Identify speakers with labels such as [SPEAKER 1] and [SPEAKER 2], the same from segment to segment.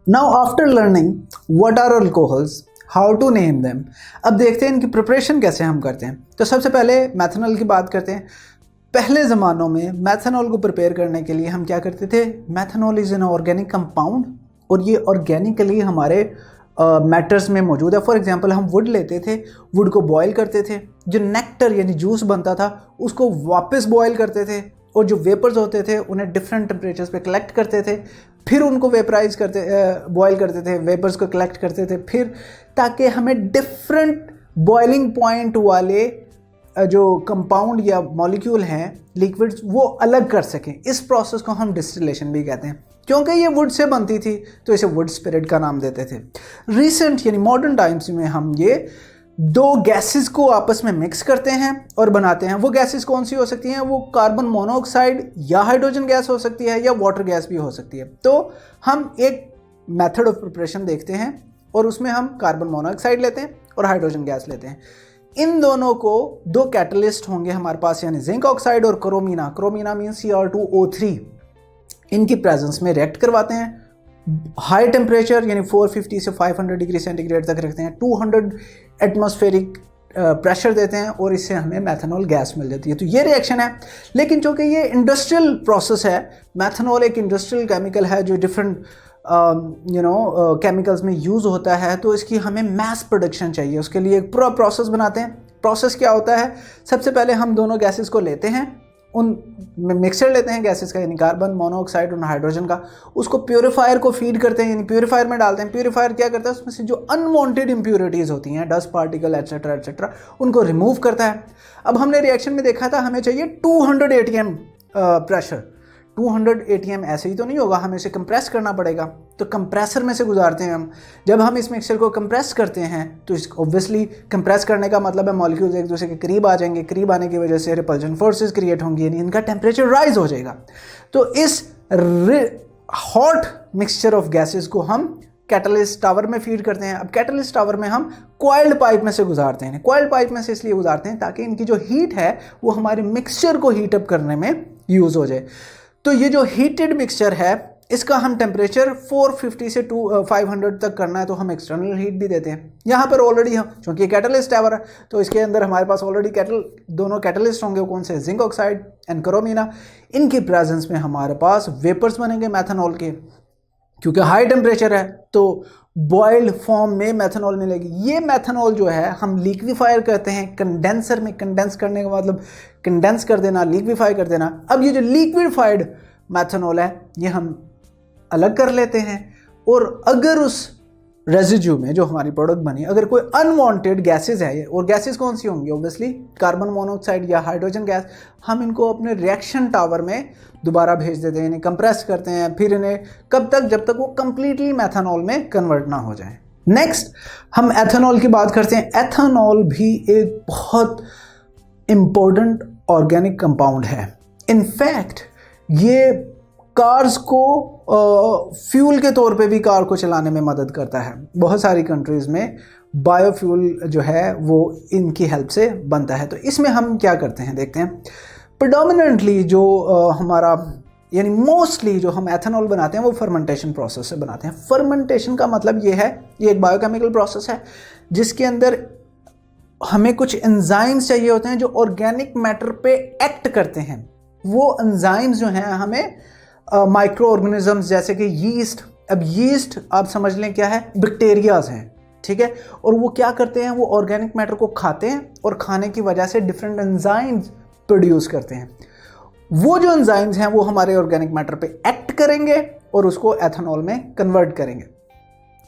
[SPEAKER 1] Now after learning what are alcohols, how to name them, अब देखते हैं इनकी प्रिपरेशन कैसे हम करते हैं। तो सबसे पहले मैथनॉल की बात करते हैं। पहले ज़मानों में मैथनॉल को प्रिपेयर करने के लिए हम क्या करते थे, methanol is an organic compound और ये ऑर्गेनिकली हमारे मैटर्स में मौजूद है। फॉर एग्जांपल हम वुड लेते थे, वुड को बॉयल करते थे, जो नेक्टर यानी जूस बनता था उसको वापस बॉयल करते थे और जो वेपर्स होते थे उन्हें डिफरेंट टेम्परेचर्स पे कलेक्ट करते थे, फिर उनको वेपराइज करते बॉयल करते थे, वेपर्स को कलेक्ट करते थे फिर, ताकि हमें डिफरेंट बॉइलिंग पॉइंट वाले जो कंपाउंड या मॉलिक्यूल हैं लिक्विड्स वो अलग कर सकें। इस प्रोसेस को हम डिस्टिलेशन भी कहते हैं। क्योंकि ये वुड से बनती थी तो इसे वुड स्पिरिट का नाम देते थे। रिसेंट यानी मॉडर्न टाइम्स में हम ये दो गैसेस को आपस में मिक्स करते हैं और बनाते हैं। वो गैसेस कौन सी हो सकती हैं, वो कार्बन मोनोऑक्साइड या हाइड्रोजन गैस हो सकती है या वाटर गैस भी हो सकती है। तो हम एक मेथड ऑफ प्रिपरेशन देखते हैं और उसमें हम कार्बन मोनोऑक्साइड लेते हैं और हाइड्रोजन गैस लेते हैं। इन दोनों को दो कैटलिस्ट होंगे हमारे पास, यानी जिंक ऑक्साइड और क्रोमीना। क्रोमीना मीन्स Cr2O3। इनकी प्रेजेंस में रिएक्ट करवाते हैं। हाई टेम्परेचर यानी 450 से 500 डिग्री सेंटीग्रेड तक रखते हैं। 200 एटमॉस्फेरिक प्रेशर देते हैं और इससे हमें मैथनॉल गैस मिल जाती है। तो ये रिएक्शन है। लेकिन चूँकि ये इंडस्ट्रियल प्रोसेस है, मैथनॉल एक इंडस्ट्रियल केमिकल है जो डिफरेंट केमिकल्स में यूज़ होता है, तो इसकी हमें मैस प्रोडक्शन चाहिए। उसके लिए एक पूरा प्रोसेस बनाते हैं। प्रोसेस क्या होता है, सबसे पहले हम दोनों गैसेस को लेते हैं, उन मिक्सचर लेते हैं गैसेस का यानी कार्बन मोनोऑक्साइड और हाइड्रोजन का, उसको प्योरीफायर को फीड करते हैं यानी प्योरीफायर में डालते हैं। प्योरीफायर क्या करता है, उसमें से जो अनवांटेड इंप्योरिटीज़ होती हैं, डस्ट पार्टिकल एट्सेट्रा एट्सेट्रा, उनको रिमूव करता है। अब हमने रिएक्शन में देखा था हमें चाहिए 200 ATM प्रेशर। 200 ATM ऐसे ही तो नहीं होगा, हमें इसे कंप्रेस करना पड़ेगा। तो कंप्रेसर में से गुजारते हैं हम। जब हम इस मिक्सचर को कंप्रेस करते हैं तो इस ऑब्वियसली कंप्रेस करने का मतलब है मॉलिक्यूल्स एक दूसरे के करीब आ जाएंगे। करीब आने की वजह से रिपल्जन फोर्सेस क्रिएट होंगी यानी इनका टेम्परेचर राइज हो जाएगा। तो इस हॉट मिक्सचर ऑफ गैसेस को हम कैटलिस्ट टावर में फीड करते हैं। अब कैटलिस्ट टावर में हम कॉइल्ड पाइप में से गुजारते हैं। कॉइल्ड पाइप में से इसलिए गुजारते हैं ताकि इनकी जो हीट है वो हमारे मिक्सचर को हीट अप करने में यूज़ हो जाए। तो ये जो हीटेड मिक्सचर है इसका हम टेम्परेचर 450 से 500 तक करना है, तो हम एक्सटर्नल हीट भी देते हैं। यहाँ पर ऑलरेडी हम, क्योंकि कैटलिस्ट टावर है तो इसके अंदर हमारे पास ऑलरेडी दोनों कैटलिस्ट होंगे। कौन से, जिंक ऑक्साइड एंड क्रोमीना। इनकी प्रेजेंस में हमारे पास वेपर्स बनेंगे मैथनॉल के। क्योंकि हाई टेम्परेचर है तो बॉइल्ड फॉर्म में मैथनॉल मिलेगी। ये मैथनॉल जो है हम लिक्विफायर करते हैं कंडेंसर में। कंडेंस करने का मतलब कंडेंस कर देना, लिक्विफाई कर देना। अब ये जो लिक्विफाइड मैथनॉल है ये हम अलग कर लेते हैं और अगर उस रेजिड्यू में जो हमारी प्रोडक्ट बनी अगर कोई अनवांटेड गैसेस है, और गैसेस कौन सी होंगी, ऑब्वियसली कार्बन मोनोऑक्साइड या हाइड्रोजन गैस, हम इनको अपने रिएक्शन टावर में दोबारा भेज देते हैं, इन्हें कंप्रेस करते हैं। फिर इन्हें कब तक, जब तक वो कंप्लीटली मैथनॉल में कन्वर्ट ना हो जाए। नेक्स्ट हम एथेनॉल की बात करते हैं। एथेनॉल भी एक बहुत इम्पोर्टेंट ऑर्गेनिक कंपाउंड है। इनफैक्ट ये कार्स को फ्यूल के तौर पे भी कार को चलाने में मदद करता है। बहुत सारी कंट्रीज़ में बायोफ्यूल जो है वो इनकी हेल्प से बनता है। तो इसमें हम क्या करते हैं देखते हैं। प्रेडोमिनेंटली जो हमारा यानी मोस्टली जो हम एथेनॉल बनाते हैं वो फर्मेंटेशन प्रोसेस से बनाते हैं। फर्मेंटेशन का मतलब ये है, ये एक बायोकेमिकल प्रोसेस है जिसके अंदर हमें कुछ एंजाइम्स चाहिए होते हैं जो ऑर्गेनिक मैटर पे एक्ट करते हैं। वो एंजाइम्स जो हैं हमें माइक्रो ऑर्गेनिजम्स जैसे कि यीस्ट। अब यीस्ट आप समझ लें क्या है, बैक्टीरियाज हैं, ठीक है। और वो क्या करते हैं, वो ऑर्गेनिक मैटर को खाते हैं और खाने की वजह से डिफरेंट एंजाइम्स प्रोड्यूस करते हैं। वो जो एंजाइम्स हैं वो हमारे ऑर्गेनिक मैटर पे एक्ट करेंगे और उसको एथेनॉल में कन्वर्ट करेंगे।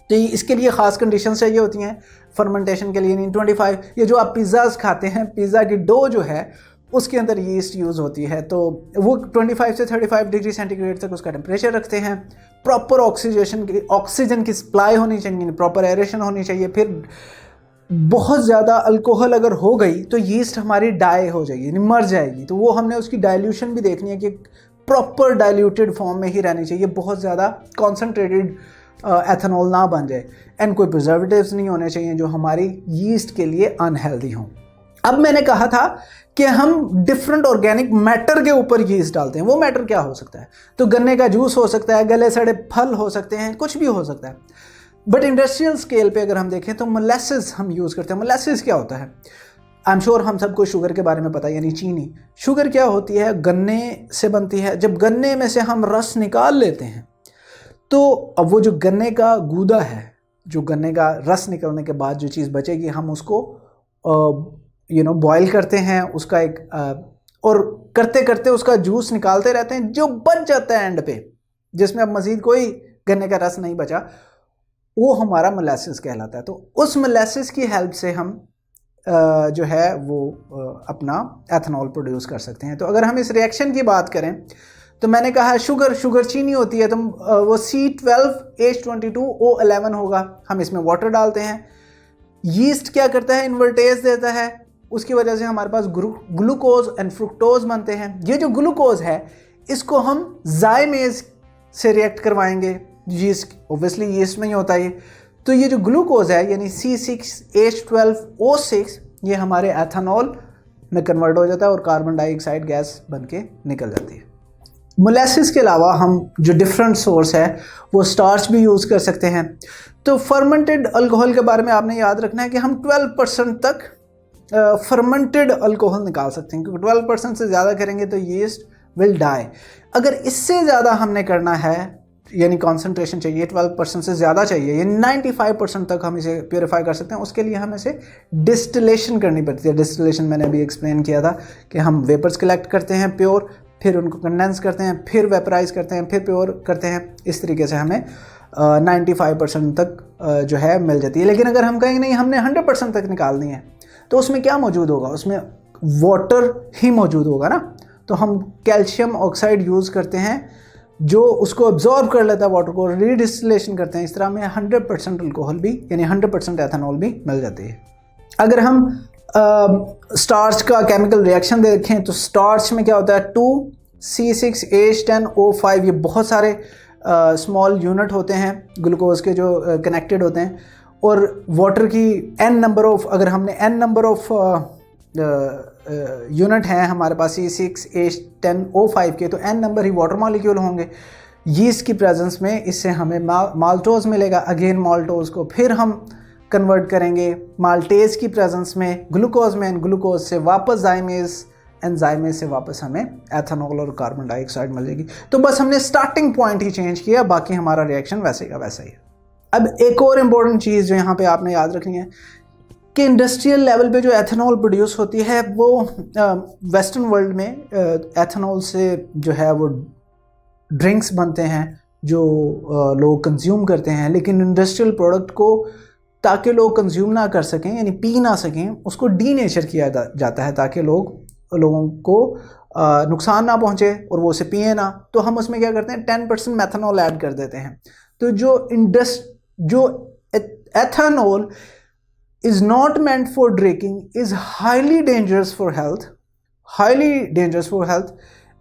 [SPEAKER 1] तो इसके लिए ख़ास कंडीशन चाहिए होती हैं फर्मेंटेशन के लिए। 25 ये जो आप पिज़्ज़ाज खाते हैं, पिज़्ज़ा की डो जो है उसके अंदर यीस्ट यूज़ होती है। तो वो 25 से 35 डिग्री सेंटीग्रेड तक उसका टेम्परेचर रखते हैं। प्रॉपर ऑक्सीजन की सप्लाई होनी चाहिए, प्रॉपर एरेशन होनी चाहिए। फिर बहुत ज़्यादा अल्कोहल अगर हो गई तो यीस्ट हमारी डाई हो जाएगी, यानी मर जाएगी। तो वो हमने उसकी डाइल्यूशन भी देखनी है कि प्रॉपर डाइल्यूटेड फॉर्म में ही रहनी चाहिए, बहुत ज़्यादा कॉन्सनट्रेटेड एथेनॉल ना बन जाए। एंड कोई प्रिजर्वेटिव्स नहीं होने चाहिए जो हमारी यीस्ट के लिए अनहेल्दी हों। अब मैंने कहा था कि हम डिफरेंट ऑर्गेनिक मैटर के ऊपर यीस्ट डालते हैं। वो मैटर क्या हो सकता है? तो गन्ने का जूस हो सकता है, गले सड़े फल हो सकते हैं, कुछ भी हो सकता है। बट इंडस्ट्रियल स्केल पे अगर हम देखें तो मोलेसिस हम यूज़ करते हैं। मोलेसिस क्या होता है? आई एम श्योर हम सबको शुगर के बारे में पता है, यानी चीनी। शुगर क्या होती है? गन्ने से बनती है। जब गन्ने में से हम रस निकाल लेते हैं तो अब वो जो गन्ने का गूदा है, जो गन्ने का रस निकलने के बाद जो चीज़ बचेगी, हम उसको बॉयल करते हैं, उसका एक और करते करते उसका जूस निकालते रहते हैं। जो बच जाता है एंड पे, जिसमें अब मज़ीद कोई गन्ने का रस नहीं बचा, वो हमारा मोलेसिस कहलाता है। तो उस मोलेसिस की हेल्प से हम जो है वो अपना एथनॉल प्रोड्यूस कर सकते हैं। तो अगर हम इस रिएक्शन की बात करें तो मैंने कहा शुगर चीनी होती है, तो वो C12H22O11 होगा। हम इसमें वाटर डालते हैं। यीस्ट क्या करता है? इन्वर्टेज देता है। उसकी वजह से हमारे पास ग्लूकोज एंड फ्रुक्टोज बनते हैं। ये जो ग्लूकोज है इसको हम जाइमेज से रिएक्ट करवाएंगे। यीस्ट ऑब्वियसली यीस्ट में ही होता है ये। तो ये जो ग्लूकोज है यानी C6H12O6 ये हमारे एथेनॉल में कन्वर्ट हो जाता है और कार्बन डाइऑक्साइड गैस बन के निकल जाती है। मोलेसिस के अलावा हम जो डिफरेंट सोर्स है वो स्टार्च भी यूज़ कर सकते हैं। तो फर्मेंटेड अल्कोहल के बारे में आपने याद रखना है कि हम 12% तक फर्मेंटेड अल्कोहल निकाल सकते हैं, क्योंकि 12% से ज़्यादा करेंगे तो यीस्ट विल डाई। अगर इससे ज़्यादा हमने करना है, यानी कॉन्सेंट्रेशन चाहिए 12% से ज़्यादा चाहिए, यानी 95% तक हम इसे प्योरीफाई कर सकते हैं, उसके लिए हम इसे डिस्टिलेशन करनी पड़ती है। डिस्टिलेशन मैंने अभी एक्सप्लेन किया था कि हम वेपर्स कलेक्ट करते हैं प्योर, फिर उनको कंडेंस करते हैं, फिर वेपराइज करते हैं, फिर प्योर करते हैं। इस तरीके से हमें 95% तक जो है मिल जाती है। लेकिन अगर हम कहेंगे नहीं हमने 100% तक निकालनी है, तो उसमें क्या मौजूद होगा? उसमें वाटर ही मौजूद होगा ना। तो हम कैल्शियम ऑक्साइड यूज़ करते हैं जो उसको अब्जॉर्ब कर लेता है वाटर को, रीडिस्टिलेशन करते हैं। इस तरह में 100% अल्कोहल भी यानी 100% एथेनॉल भी मिल जाती है। अगर हम स्टार्च का केमिकल रिएक्शन देखें तो स्टार्च में क्या होता है? 2C6H10O5 ये बहुत सारे स्मॉल यूनिट होते हैं ग्लूकोज के जो कनेक्टेड होते हैं, और वाटर की n नंबर ऑफ, अगर हमने n नंबर ऑफ यूनिट हैं हमारे पास C6H10O5 के, तो n नंबर ही वाटर मॉलिक्यूल होंगे। यीस्ट की प्रेजेंस में इससे हमें माल्टोज मिलेगा। अगेन माल्टोज को फिर हम कन्वर्ट करेंगे माल्टेज की प्रेजेंस में ग्लूकोज में, ग्लूकोज से वापस जाइमेज, एंजाइमेज से वापस हमें एथेनॉल और कार्बन डाइऑक्साइड मिल जाएगी। तो बस हमने स्टार्टिंग पॉइंट ही चेंज किया, बाकी हमारा रिएक्शन वैसे का वैसा ही है। अब एक और इम्पॉर्टेंट चीज़ जो यहाँ पे आपने याद रखनी है कि इंडस्ट्रियल लेवल पे जो एथेनॉल प्रोड्यूस होती है वो वेस्टर्न वर्ल्ड में एथेनॉल से जो है वो ड्रिंक्स बनते हैं जो लोग कंज्यूम करते हैं। लेकिन इंडस्ट्रियल प्रोडक्ट को ताकि लोग कंज्यूम ना कर सकें यानी पी ना सकें, उसको डीनेचर किया जाता है ताकि लोगों को नुकसान ना पहुंचे और वो उसे पिए ना। तो हम उसमें क्या करते हैं? 10% मेथनॉल ऐड कर देते हैं। तो जो ethanol is not meant for drinking is highly dangerous for health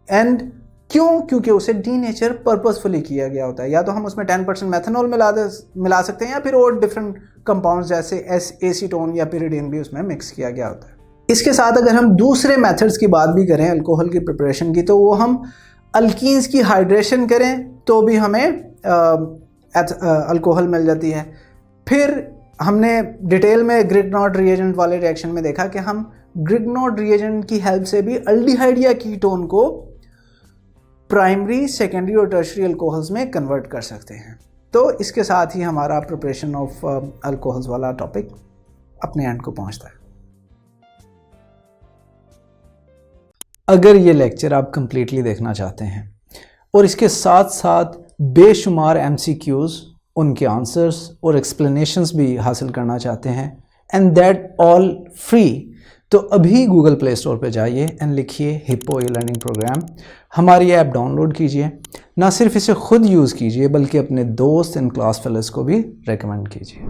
[SPEAKER 1] and क्योंकि उसे डीनेचर पर्पसफुली किया गया होता है। या तो हम उसमें 10% मेथनॉल मिला सकते हैं या फिर और डिफरेंट कंपाउंड्स जैसे एसीटोन या पिरिडीन भी उसमें मिक्स किया गया होता है। इसके साथ अगर हम दूसरे मेथड्स की बात भी करें अल्कोहल की प्रिपरेशन की, तो वो हम अल्कीन्स की हाइड्रेशन करें तो भी हमें अल्कोहल मिल जाती है। फिर हमने डिटेल में ग्रिग्नॉड रिएजेंट वाले रिएक्शन में देखा कि हम ग्रिग्नॉड रिएजेंट की हेल्प से भी अल्डिहाइड या कीटोन को प्राइमरी, सेकेंडरी और टर्शरी अल्कोहल्स में कन्वर्ट कर सकते हैं। तो इसके साथ ही हमारा प्रिपरेशन ऑफ अल्कोहल्स वाला टॉपिक अपने एंड को पहुंचता है। अगर ये लेक्चर आप कंप्लीटली देखना चाहते हैं और इसके साथ साथ बेशुमार MCQs, उनके आंसर्स और एक्सप्लेनेशंस भी हासिल करना चाहते हैं, एंड दैट ऑल फ्री, तो अभी गूगल प्ले स्टोर पे जाइए एंड लिखिए हिप्पो ई-लर्निंग प्रोग्राम। हमारी ऐप डाउनलोड कीजिए। ना सिर्फ इसे खुद यूज़ कीजिए बल्कि अपने दोस्त एंड क्लास फेलोज़ को भी रेकमेंड कीजिए।